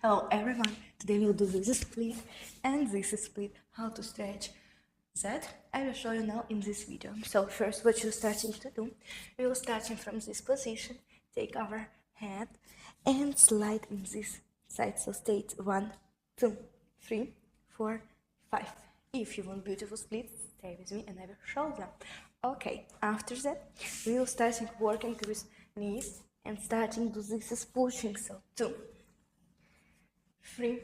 Hello everyone, today we'll do this split and this split, how to stretch that I will show you now in this video. So first what you're starting to do, we will starting from this position, take our hand and slide in this side, so state 1, 2, 3, 4, 5. If you want beautiful splits, stay with me and I will show them. Okay, after that we will starting working with knees and starting to this is pushing, so 2, 3,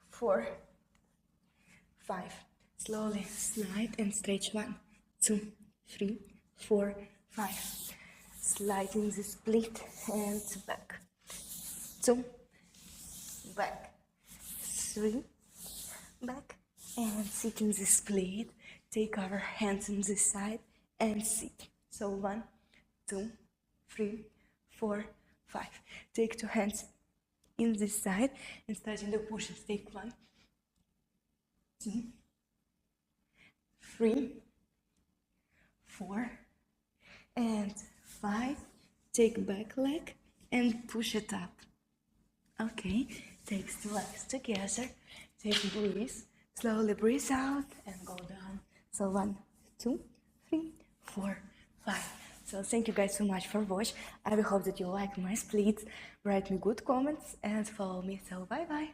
4, 5. Slowly slide and stretch 1, 2, 3, 4, 5. Sliding the split and back. 2, back. 3, back. And sit in the split. Take our hands on this side and sit. So 1, 2, 3, 4, 5. Take 2 hands in this side and starting the push. Take 1, 2, 3, 4, and 5. Take back leg and push it up. Okay, take the legs together. Take breathe. Slowly breathe out and go down. So 1, 2, 3, 4, 5. So thank you guys so much for watching. I will hope that you like my splits. Write me good comments and follow me. So bye bye.